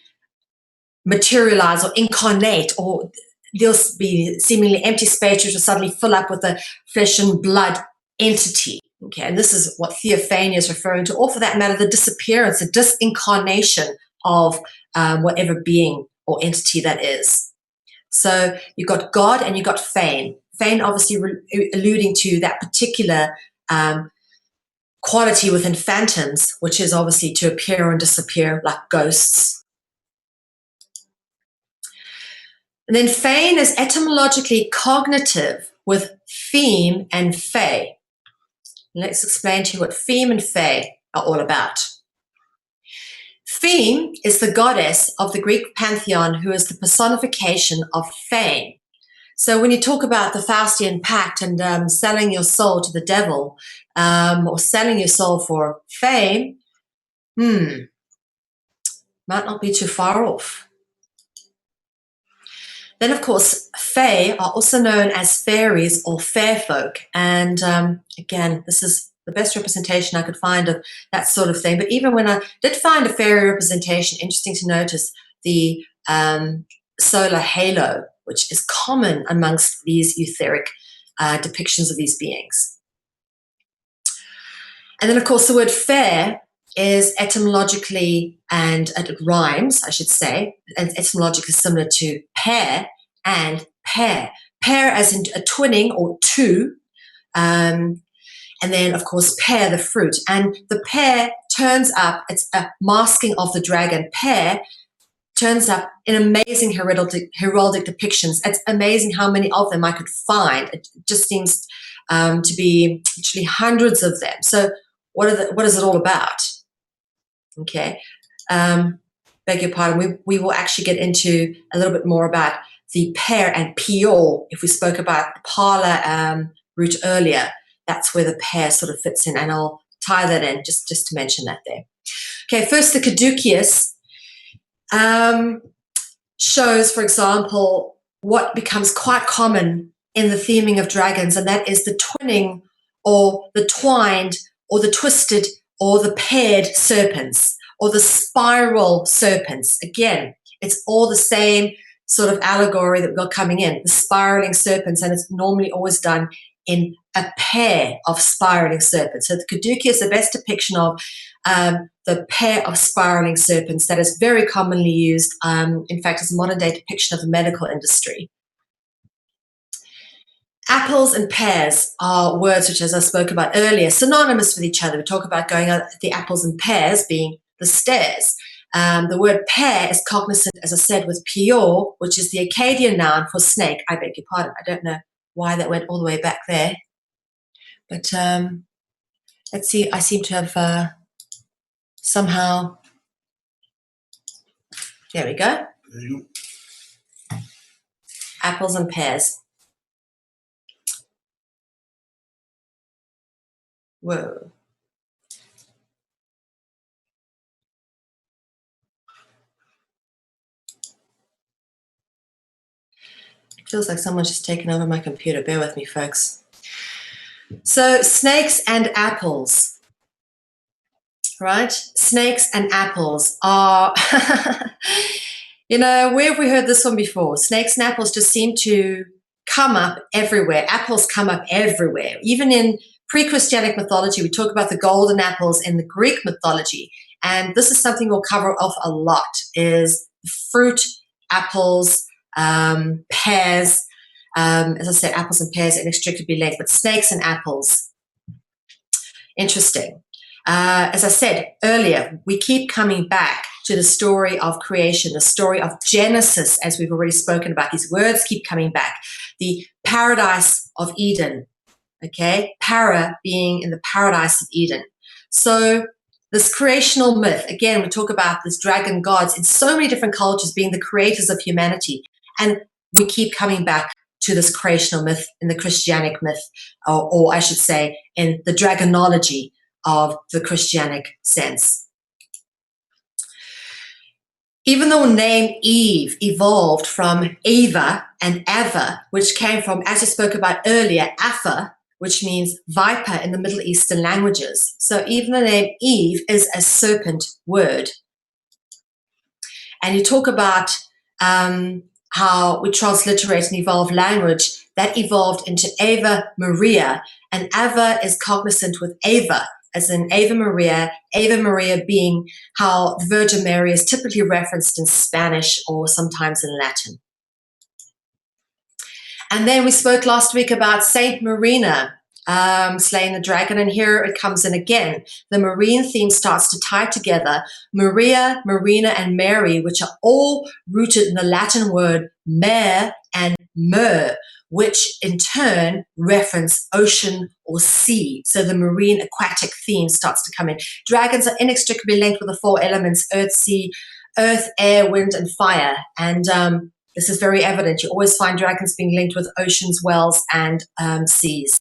materialize or incarnate, or there'll be seemingly empty space which will suddenly fill up with a flesh and blood entity. Okay, and this is what theophania is referring to, or for that matter, the disappearance, the disincarnation of whatever being or entity that is. So you've got God and you've got Phane. Phane obviously alluding to that particular quality within phantoms, which is obviously to appear and disappear like ghosts. And then Phane is etymologically cognitive with Pheme and Fae. Let's explain to you what Pheme and Fae are all about. Pheme is the goddess of the Greek pantheon who is the personification of Phane. So when you talk about the Faustian pact and selling your soul to the devil, or selling your soul for fame, might not be too far off. Then, of course, Fae are also known as fairies or fair folk. And again, this is the best representation I could find of that sort of thing. But even when I did find a fairy representation, interesting to notice the solar halo, which is common amongst these etheric depictions of these beings. And then, of course, the word fair is etymologically, and it rhymes, I should say, and etymologically similar to pair and pair. Pair as in a twinning or two, and then, of course, pear, the fruit. And the pear turns up, it's a masking of the dragon. Pear turns up in amazing heraldic depictions. It's amazing how many of them I could find. It just seems to be actually hundreds of them. So what is it all about? Okay, beg your pardon. We will actually get into a little bit more about the pear and pior. If we spoke about the parlor root earlier, that's where the pear sort of fits in, and I'll tie that in just to mention that there. Okay, first the caduceus shows, for example, what becomes quite common in the theming of dragons, and that is the twinning or the twined or the twisted or the paired serpents or the spiral serpents. Again, it's all the same sort of allegory that we've got coming in, the spiraling serpents, and it's normally always done in a pair of spiraling serpents. So the Caduceus is the best depiction of the pair of spiraling serpents that is very commonly used. In fact, it's a modern day depiction of the medical industry. Apples and pears are words which, as I spoke about earlier, synonymous with each other. We talk about going up the apples and pears being the stairs. The word pear is cognizant, as I said, with pior, which is the Akkadian noun for snake. I beg your pardon. I don't know why that went all the way back there. But let's see. I seem to have somehow... There we go. Apples and pears. Whoa. It feels like someone's just taken over my computer. Bear with me, folks. So snakes and apples, right? Snakes and apples are, you know, where have we heard this one before? Snakes and apples just seem to come up everywhere. Apples come up everywhere. Even in pre-Christianic mythology, we talk about the golden apples in the Greek mythology. And this is something we'll cover off a lot, is fruit, apples, pears. As I said, apples and pears inextricably linked, but snakes and apples. Interesting. As I said earlier, we keep coming back to the story of creation, the story of Genesis, as we've already spoken about. These words keep coming back. The paradise of Eden, okay? Para being in the paradise of Eden. So this creational myth, again, we talk about this dragon gods in so many different cultures being the creators of humanity. And we keep coming back to this creational myth in the Christianic myth, or I should say, in the dragonology of the Christianic sense. Even though the name Eve evolved from Eva and Ava, which came from, as I spoke about earlier, Apha, which means viper in the Middle Eastern languages. So even the name Eve is a serpent word. And you talk about how we transliterate and evolve language, that evolved into Ave Maria, and Ava is cognizant with Ava, as in Ave Maria being how the Virgin Mary is typically referenced in Spanish or sometimes in Latin. And then we spoke last week about Saint Marina slaying the dragon, and here it comes in again. The marine theme starts to tie together Maria, Marina, and Mary, which are all rooted in the Latin word mare and mer, which in turn reference ocean or sea. So the marine aquatic theme starts to come in. Dragons are inextricably linked with the four elements: earth, air, wind, and fire. And this is very evident. You always find dragons being linked with oceans, wells, and seas.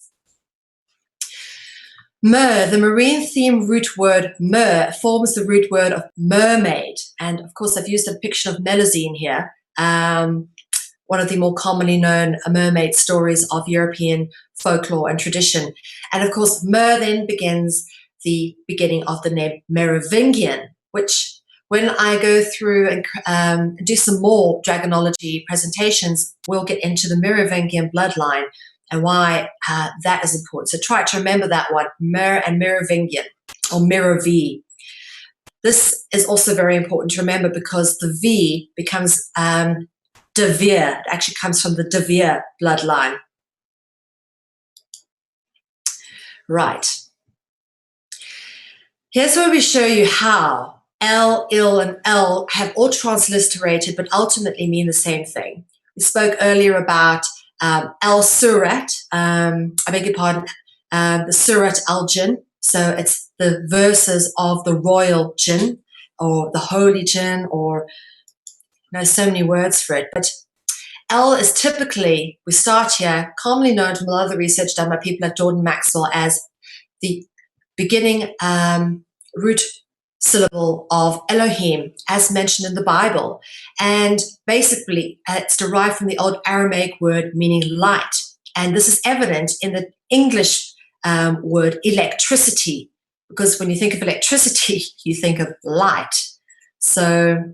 Mer, the marine theme root word mer, forms the root word of mermaid. And of course, I've used a depiction of Melusine here, one of the more commonly known mermaid stories of European folklore and tradition. And of course, mer then begins the beginning of the name Merovingian, which when I go through and do some more dragonology presentations, we'll get into the Merovingian bloodline and why that is important. So try to remember that one, Mer and Merovingian, or Merovi. This is also very important to remember because the V becomes De Vere. It actually comes from the De Vere bloodline. Right. Here's where we show you how L, Il, and L have all transliterated, but ultimately mean the same thing. We spoke earlier about El Surat, I beg your pardon, the Surat al-Jinn. So it's the verses of the royal jinn or the holy jinn, or so many words for it. But El is typically, we start here, commonly known from a lot of the research done by people like Jordan Maxwell as the beginning root syllable of Elohim, as mentioned in the Bible. And basically, it's derived from the old Aramaic word meaning light. And this is evident in the English word electricity, because when you think of electricity, you think of light. So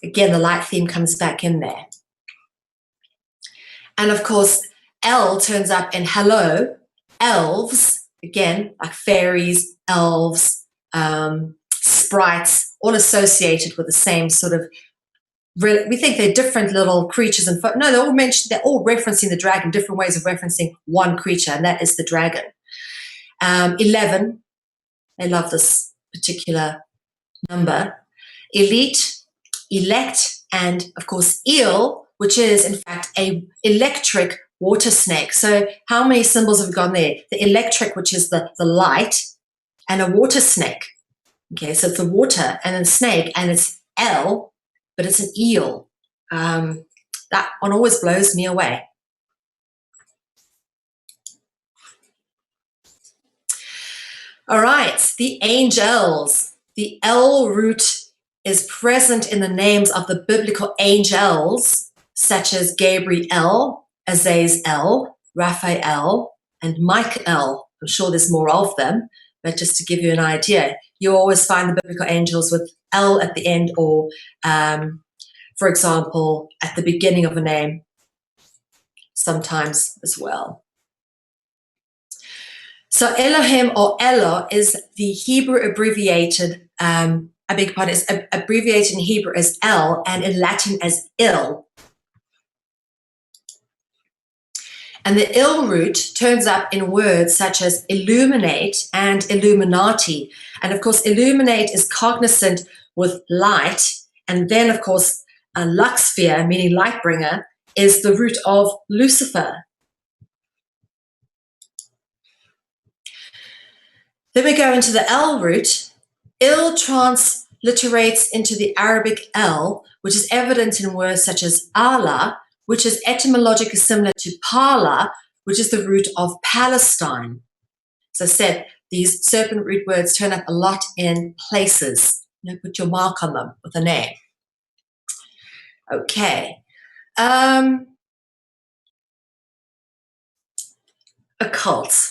again, the light theme comes back in there. And of course, L turns up in hello, elves, again, like fairies, elves, sprites, all associated with the same sort of, we think they're different little creatures. And no, they're all referencing the dragon, different ways of referencing one creature, and that is the dragon. 11, they love this particular number. Elite, elect, and of course eel, which is in fact a electric water snake. So how many symbols have we got there? The electric, which is the light, and a water snake. Okay, so it's the water and then snake, and it's L, but it's an eel. That one always blows me away. All right, the angels. The L root is present in the names of the biblical angels, such as Gabriel, Azazel, Raphael, and Michael. I'm sure there's more of them, but just to give you an idea, you always find the biblical angels with L at the end, or, for example, at the beginning of a name, sometimes as well. So Elohim or Elo is the Hebrew abbreviated, is abbreviated in Hebrew as El and in Latin as Il. And the Il root turns up in words such as illuminate and illuminati. And of course, illuminate is cognizant with light. And then, of course, Luxfear, meaning light bringer, is the root of Lucifer. Then we go into the L root. Il transliterates into the Arabic El, which is evident in words such as Allah, which is etymologically similar to Pala, which is the root of Palestine. As I said, these serpent root words turn up a lot in places. Put your mark on them with a name. Okay. Occult.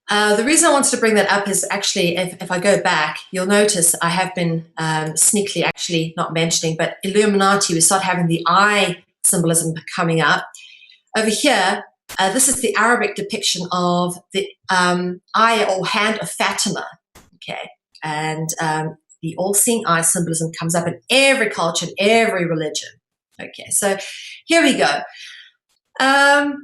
The reason I wanted to bring that up is actually, if I go back, you'll notice I have been sneakily actually not mentioning, but Illuminati, we start having the eye symbolism coming up. Over here, this is the Arabic depiction of the eye or hand of Fatima, okay? And the all-seeing eye symbolism comes up in every culture, in every religion. Okay, so here we go.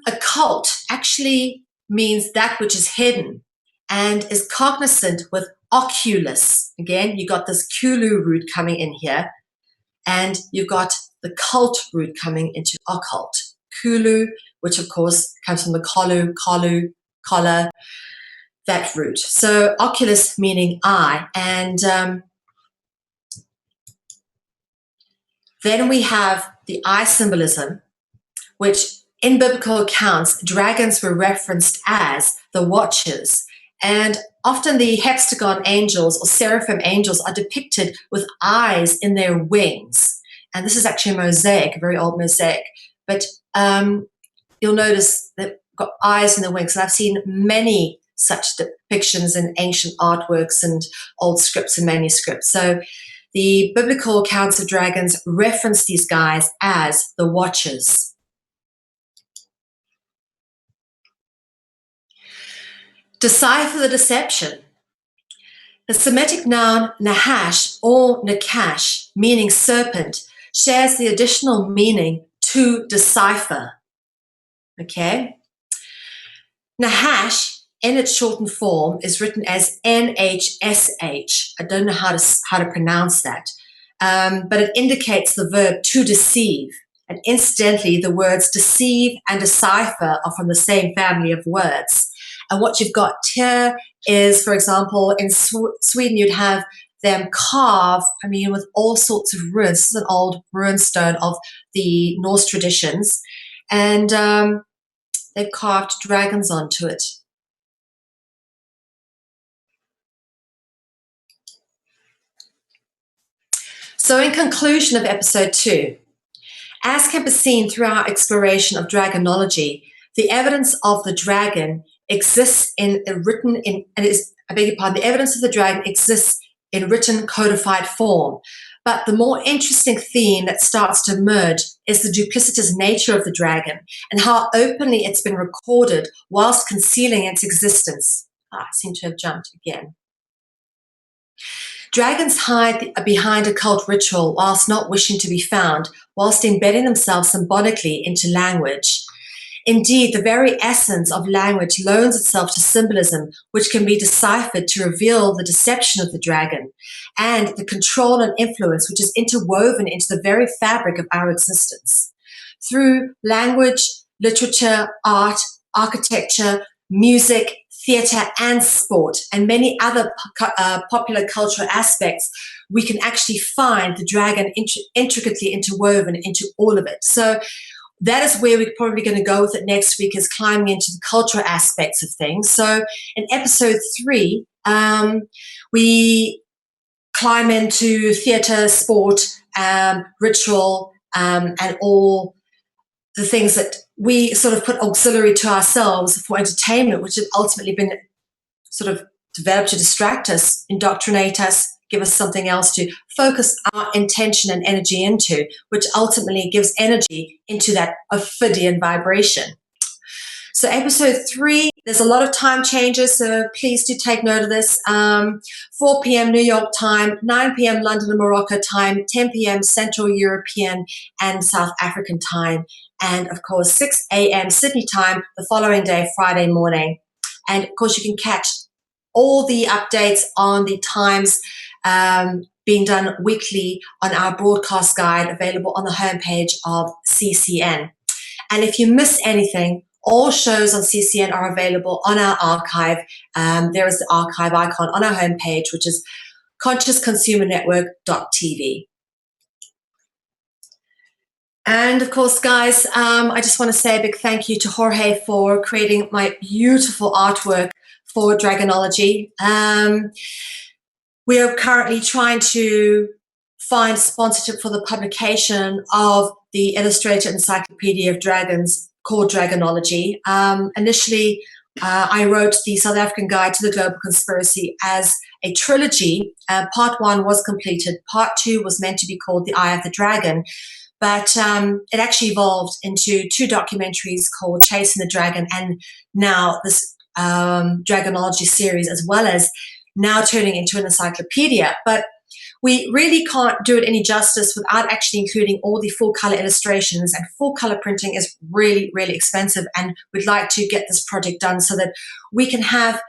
Occult actually means that which is hidden and is cognizant with oculus. Again, you got this kulu root coming in here, and you've got the cult root coming into occult. Kulu, which of course comes from the kolu, collar, that root. So oculus meaning eye. And then we have the eye symbolism, which in biblical accounts, dragons were referenced as the watchers, and often the hexagon angels or seraphim angels are depicted with eyes in their wings. And this is actually a mosaic, a very old mosaic, but you'll notice they've got eyes in their wings. And I've seen many such depictions in ancient artworks and old scripts and manuscripts. So the biblical accounts of dragons reference these guys as the watchers. Decipher the deception. The Semitic noun Nahash or Nakash, meaning serpent, shares the additional meaning to decipher. Okay? Nahash, in its shortened form, is written as NHSH. I don't know how to pronounce that, but it indicates the verb to deceive. And incidentally, the words deceive and decipher are from the same family of words. And what you've got here is, for example, in Sweden, you'd have them carve, with all sorts of runes. This is an old rune stone of the Norse traditions. And they've carved dragons onto it. So in conclusion of episode 2, as can be seen through our exploration of dragonology, the evidence of the dragon exists the evidence of the dragon exists in written codified form, But the more interesting theme that starts to emerge is the duplicitous nature of the dragon and how openly it's been recorded whilst concealing its existence. I seem to have jumped again. Dragons hide behind a cult ritual whilst not wishing to be found, whilst embedding themselves symbolically into language. Indeed, the very essence of language loans itself to symbolism, which can be deciphered to reveal the deception of the dragon and the control and influence which is interwoven into the very fabric of our existence. Through language, literature, art, architecture, music, theatre and sport, and many other popular cultural aspects, we can actually find the dragon intricately interwoven into all of it. So that is where we're probably going to go with it next week, is climbing into the cultural aspects of things. So in episode 3, we climb into theatre, sport, ritual, and all the things that we sort of put auxiliary to ourselves for entertainment, which have ultimately been sort of developed to distract us, indoctrinate us, give us something else to focus our intention and energy into, which ultimately gives energy into that Ophidian vibration. So episode 3, there's a lot of time changes, so please do take note of this. 4 p.m. New York time, 9 p.m. London and Morocco time, 10 p.m. Central European and South African time, and of course 6 a.m. Sydney time the following day, Friday morning. And of course you can catch all the updates on the times being done weekly on our broadcast guide available on the homepage of CCN. And if you miss anything, all shows on CCN are available on our archive. There is the archive icon on our homepage, which is consciousconsumernetwork.tv. And of course, guys, I just want to say a big thank you to Jorge for creating my beautiful artwork for Dragonology. We are currently trying to find sponsorship for the publication of the Illustrated Encyclopedia of Dragons called Dragonology. Initially, I wrote the South African Guide to the Global Conspiracy as a trilogy. Part 1 was completed. Part 2 was meant to be called The Eye of the Dragon, but it actually evolved into 2 documentaries called Chasing the Dragon and now this Dragonology series, as well as now turning into an encyclopedia. But we really can't do it any justice without actually including all the full color illustrations, and full color printing is really, really expensive. And we'd like to get this project done so that we can have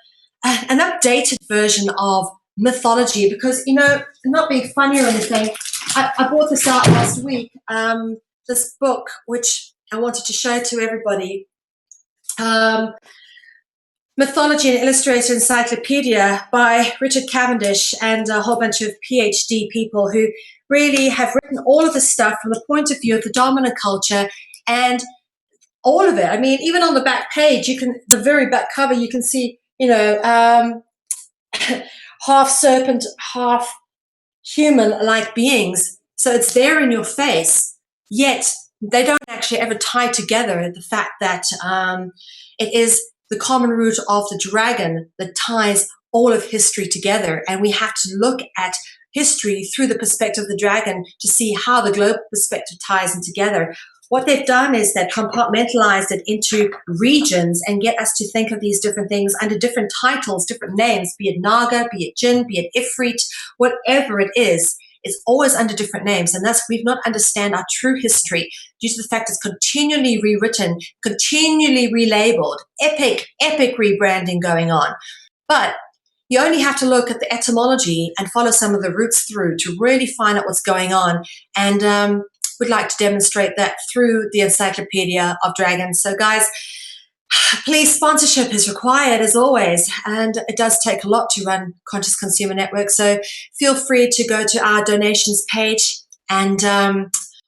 an updated version of mythology, because, you know, not being funny or anything, I bought this out last week, this book, which I wanted to show to everybody. Mythology and Illustrated Encyclopedia by Richard Cavendish and a whole bunch of PhD people who really have written all of this stuff from the point of view of the dominant culture and all of it. I mean, even on the back page, you can, the very back cover, you can see, you know, half serpent, half human-like beings. So it's there in your face, yet they don't actually ever tie together the fact that it is the common root of the dragon that ties all of history together. And we have to look at history through the perspective of the dragon to see how the global perspective ties them together. What they've done is they've compartmentalized it into regions and get us to think of these different things under different titles, different names, be it Naga, be it Jinn, be it Ifrit, whatever it is. It's always under different names, and thus we've not understand our true history due to the fact it's continually rewritten, continually relabeled, epic rebranding going on. But you only have to look at the etymology and follow some of the roots through to really find out what's going on. And we'd like to demonstrate that through the Encyclopedia of Dragons. So guys, please, sponsorship is required as always, and it does take a lot to run Conscious Consumer Network. So feel free to go to our donations page and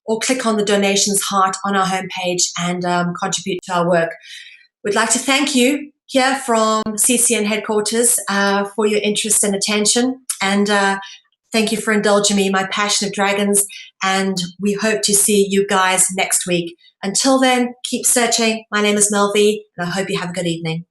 or click on the donations heart on our homepage and contribute to our work. We'd like to thank you here from CCN headquarters for your interest and attention, and thank you for indulging me in my passion of dragons, and we hope to see you guys next week. Until then, keep searching. My name is Mel V, and I hope you have a good evening.